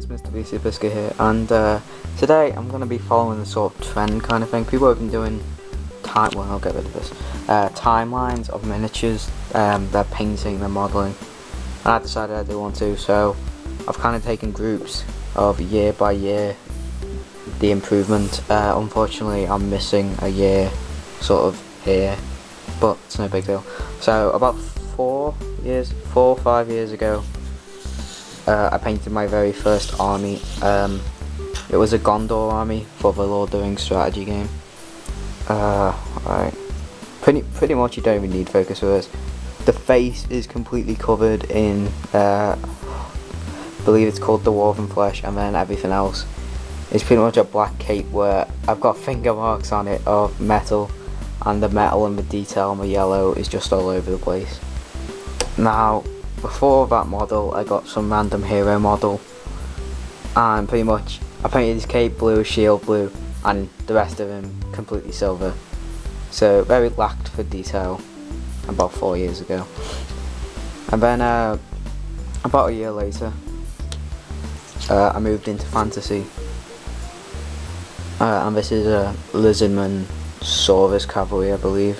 MrDustinPerry here, and today I'm going to be following the sort of trend kind of thing. People have been doing I'll get rid of this. Timelines of miniatures. They're painting, they're modelling, and I decided I do want to. So I've kind of taken groups of year by year the improvement. Unfortunately, I'm missing a year, sort of here, but it's no big deal. So about 4 or 5 years ago, I painted my very first army. It was a Gondor army for the Lord of the Rings strategy game. Right. Pretty much you don't even need focus for this. The face is completely covered in, I believe it's called the Dwarven flesh, and then everything else is pretty much a black cape where I've got finger marks on it of metal, and the metal and the detail on the yellow is just all over the place. Now, before that model, I got some random hero model, and pretty much I painted his cape blue, shield blue, and the rest of him completely silver. So very lacked for detail about 4 years ago. And then about a year later, I moved into fantasy, and this is a Lizardman Saurus cavalry, I believe.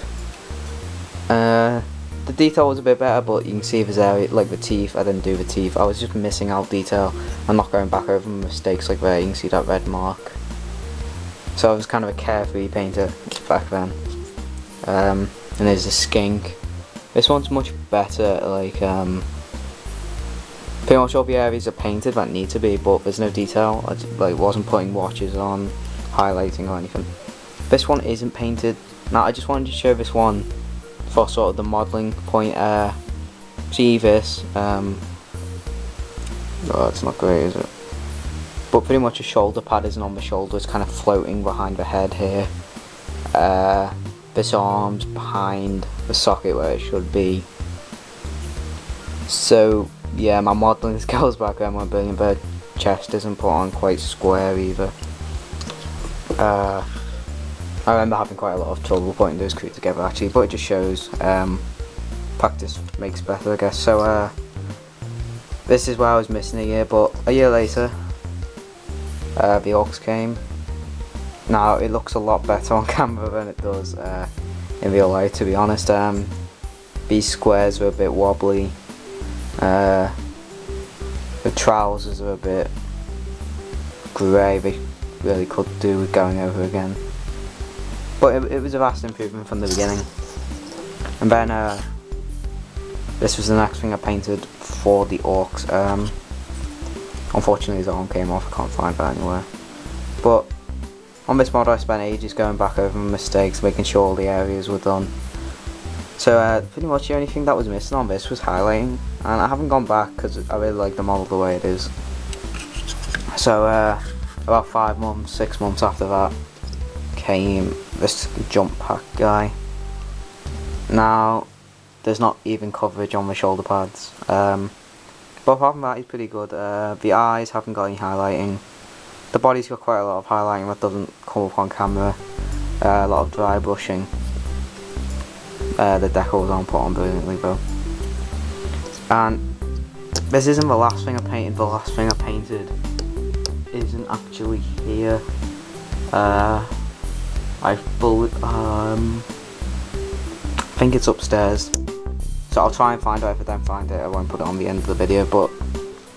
The detail was a bit better, but you can see this area, like the teeth. I didn't do the teeth. I was just missing out detail. I'm not going back over mistakes like there. You can see that red mark. So I was kind of a carefree painter back then. And there's the skink. This one's much better. Like pretty much all the areas are painted that need to be, but there's no detail. I just, wasn't putting watches on, highlighting or anything. This one isn't painted. Now I just wanted to show this one for sort of the modelling point. See this, oh, it's not great, is it? But pretty much a shoulder pad isn't on the shoulder, it's kind of floating behind the head here. This arm's behind the socket where it should be. So yeah, my modelling skills back then were brilliant. The chest isn't put on quite square either. I remember having quite a lot of trouble putting those crew together actually, but it just shows practice makes better, I guess. So this is where I was missing a year, but a year later the orcs came. Now it looks a lot better on camera than it does in real life, to be honest. These squares are a bit wobbly, the trousers are a bit grey. They really could do with going over again. But it was a vast improvement from the beginning. And then this was the next thing I painted for the orcs. Unfortunately his arm came off, I can't find that anywhere. But on this mod I spent ages going back over my mistakes, making sure all the areas were done. So pretty much the only thing that was missing on this was highlighting, and I haven't gone back because I really like the model the way it is. So about 5 months, 6 months after that came this jump pack guy. Now there's not even coverage on the shoulder pads, but apart from that he's pretty good. The eyes haven't got any highlighting. The body's got quite a lot of highlighting that doesn't come up on camera. A lot of dry brushing. The decals aren't put on brilliantly though. And this isn't the last thing I painted. The last thing I painted isn't actually here. I think it's upstairs, so I'll try and find it. If I don't find it, I won't put it on the end of the video, but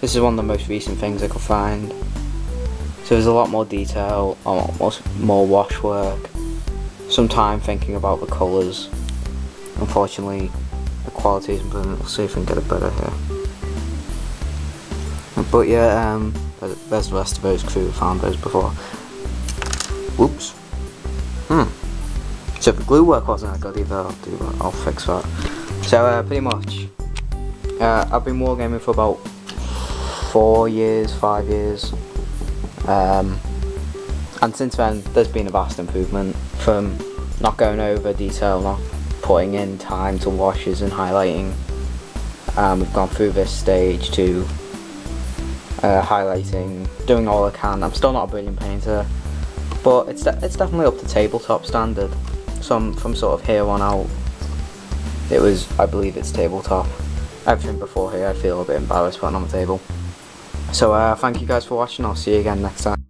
this is one of the most recent things I could find. So there's a lot more detail, a lot more wash work, some time thinking about the colours. Unfortunately the quality isn't brilliant. We'll see if we can get it better here. But yeah, there's the rest of those crew who found those before. Whoops. So the glue work wasn't that good either. I'll fix that. So pretty much, I've been wargaming for about 4 years, 5 years, and since then there's been a vast improvement from not going over detail, not putting in time to washes and highlighting. We've gone through this stage to highlighting, doing all I can. I'm still not a brilliant painter, but it's definitely up to tabletop standard. From sort of here on out, I believe it's tabletop. Everything before here I feel a bit embarrassed putting on the table. So thank you guys for watching. I'll see you again next time.